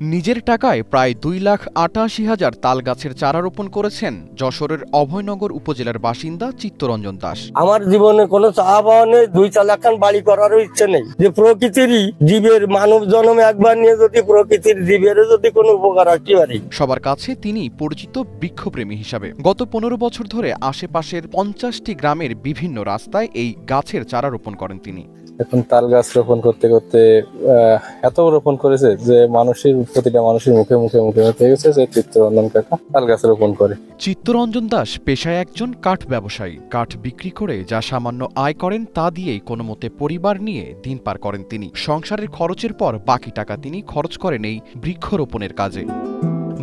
নিজের টাকায় প্রায় 2,88,000 তাল গাছের চারা রোপণ করেছেন যশোরের অভয়নগর উপজেলার বাসিন্দা চিত্তরঞ্জন দাস। আমার জীবনে কোনো চাওয়া পাওয়া নেই, 2 চালাখান বাড়ি করারও ইচ্ছে নেই। যে প্রকৃতিরই জীবের মানব জন্ম একবার নিয়ে যদি প্রকৃতির জীবেরও যদি কোনো উপকার আসতে পারে। সবার কাছে তিনি পরিচিত বৃক্ষপ্রেমী হিসাবে। গত 15 বছর ধরে আশেপাশের 50টি গ্রামের বিভিন্ন রাস্তায় এই গাছের চারা রোপণ করেন তিনি। এখন তাল গাছ রোপণ করতে করতে এত রোপণ করেছে যে প্রতিটা মানুষের মুখে মুখে হয়ে গেছে যে চিত্তরঞ্জন কাকা তাল গাছ রোপণ করে। চিত্তরঞ্জন দাস পেশায় একজন কাঠ ব্যবসায়ী। কাঠ বিক্রি করে যা সামান্য আয় করেন তা দিয়েই কোনো মতে পরিবার নিয়ে দিন পার করেন তিনি। সংসারের খরচের পর বাকি টাকা তিনি খরচ করেন এই বৃক্ষরোপণের কাজে।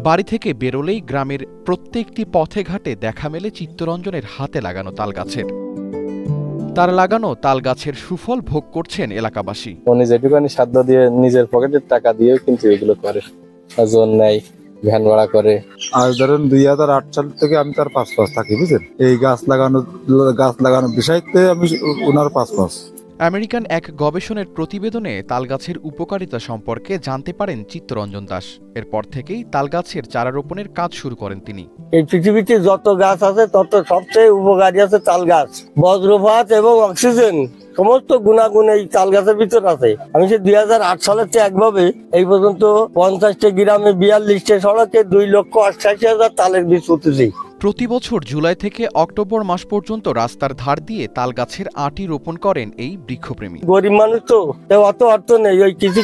বাড়ি থেকে বেরোলেই গ্রামের প্রত্যেকটি পথে ঘাটে দেখা মেলে চিত্তরঞ্জনের হাতে লাগানো তাল গাছের। তার লাগানো তাল গাছের সুফল ভোগ করছেন এলাকাবাসী। উনি যেটুকানি সাধ্য দিয়ে নিজের পকেটের টাকা দিয়েও কিন্তু এগুলো করে, ওজন নেয়, ভ্যান ভাড়া করে। আজ ধরেন 2008 সাল থেকে আমি তার পাঁচ থাকি, বুঝলেন। এই গাছ লাগানোর বিষয়তে আমি ওনার পাঁচ। আমেরিকান এক গবেষণার প্রতিবেদনে তালগাছের উপকারিতা সম্পর্কে জানতে পারেন চিত্তরঞ্জন দাস। এরপর থেকেই তালগাছের চারা রোপণের কাজ শুরু করেন তিনি। এই পৃথিবীতে যত গাছ আছে তত সবচেয়ে উপকারী আছে তাল গাছ। বজ্রপাত এবং অক্সিজেন সমস্ত গুণাগুণ এই তাল গাছের ভিতর আছে। আমি সে 2008 সালের চেয়ে একভাবে এই পর্যন্ত 50টি গ্রামে 42টি সড়কে 2,88,000 তালের বীজ পুঁতেছি। প্রতি বছর জুলাই থেকে অক্টোবর মাস পর্যন্ত রাস্তার ধার দিয়ে তালগাছের আটি রোপণ করেন এই বৃক্ষপ্রেমী। গরিব মানুষ তো অত অর্থ নেই, ওই কিছু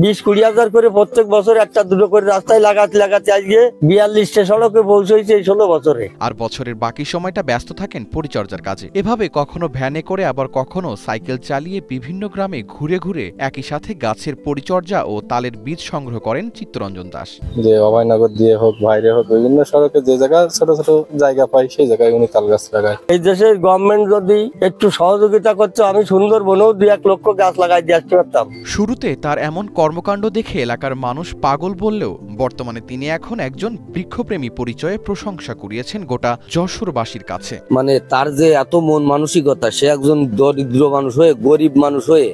20-20 হাজার করে প্রত্যেক বছর একটা দুটো করে রাস্তায় লাগাতে আজকে 42টি সড়কে পৌঁছেছে এই 16 বছরে। আর বছরের বাকি সময়টা ব্যস্ত থাকেন পরিচর্যার কাজে। এভাবে কখনো ভ্যানে করে আবার কখনো সাইকেল চালিয়ে বিভিন্ন গ্রামে ঘুরে ঘুরে একই সাথে গাছের পরিচর্যা ও তালের বীজ সংগ্রহ করেন চিত্তরঞ্জন দাস। যে অভয়নগর দিয়ে হোক, বাইরে হোক, বিভিন্ন সড়কে যে জায়গা ছোট ছোট জায়গা পাই সেই জায়গায় উনি তাল গাছ লাগায়। এই দেশের গভর্নমেন্ট যদি একটু সহযোগিতা করতো আমি সুন্দরবনেও 2-1 লক্ষ গাছ লাগাই দিয়ে আসতে পারতাম। শুরুতে তার এমন কর্মকাণ্ড দেখে এলাকার মানুষ পাগল বললেও বর্তমানে তিনি এখন একজন বৃক্ষপ্রেমী পরিচয়ে প্রশংসা কুড়িয়েছেন গোটা যশোরবাসীর কাছে। মানে তার যে এত মন মানসিকতা, সে একজন দরিদ্র মানুষ হয়ে, গরিব মানুষ হয়ে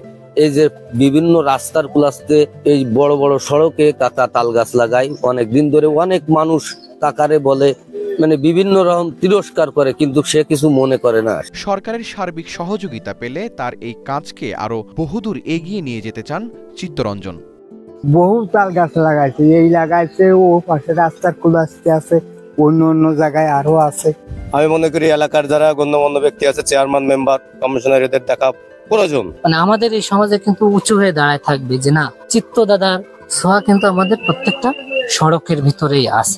এই যে বিভিন্ন রাস্তার কুলাস্তে এই বড় বড় সড়কে কাকা তাল গাছ লাগায়। অনেকদিন ধরে অনেক মানুষ কাকারে বলে, মানে বিভিন্ন রকম তিরস্কার করে, কিন্তু সে কিছু মনে করে না। সরকারের সার্বিক সহযোগিতা পেলে তার এই কাজকে আরো বহুদূর এগিয়ে নিয়ে যেতে চান চিত্তরঞ্জন। বহু তাল গাছ লাগাইছে, এই লাগাইছে, ও পাশে রাস্তার কুলাস্তে আছে, অন্য জায়গায় আরো আছে। আমি মনে করি এলাকার যারা গণ্যমান্য ব্যক্তি আছে, চেয়ারম্যান, মেম্বার, কমিশনার, এদের দেখা প্রয়োজন। মানে আমাদের এই সমাজে কিন্তু উঁচু হয়ে দাঁড়ায় থাকবে যে না, চিত্ত দাদার ছোঁয়া কিন্তু আমাদের প্রত্যেকটা সড়কের ভিতরেই আছে।